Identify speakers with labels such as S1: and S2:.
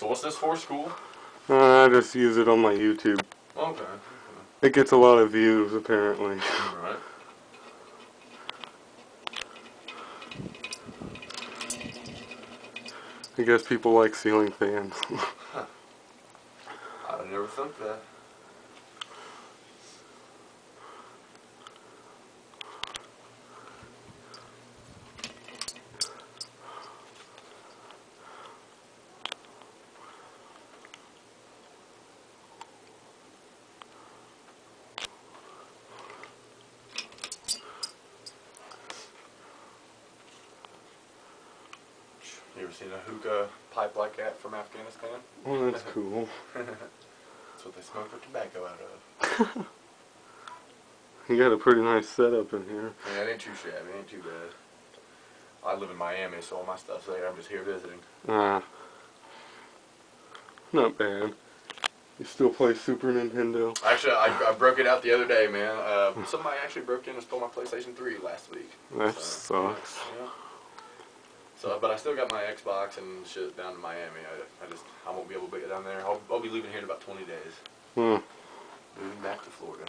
S1: So what's this for, school?
S2: I just use it on my YouTube.
S1: Okay.
S2: It gets a lot of views, apparently.
S1: Alright.
S2: I guess people like ceiling fans.
S1: Huh. I never thought that. You ever seen a hookah pipe like that from Afghanistan?
S2: Well, that's cool.
S1: That's what they smoke their tobacco out of.
S2: You got a pretty nice setup in here.
S1: Yeah, it ain't too shabby, it ain't too bad. I live in Miami, so all my stuff's there. I'm just here visiting.
S2: Not bad. You still play Super Nintendo?
S1: Actually, I broke it out the other day, man. Somebody actually broke in and stole my PlayStation 3 last week.
S2: That sucks.
S1: Yeah. So, but I still got my Xbox and shit down in Miami. I won't be able to get down there. I'll be leaving here in about 20 days. Moving back to Florida.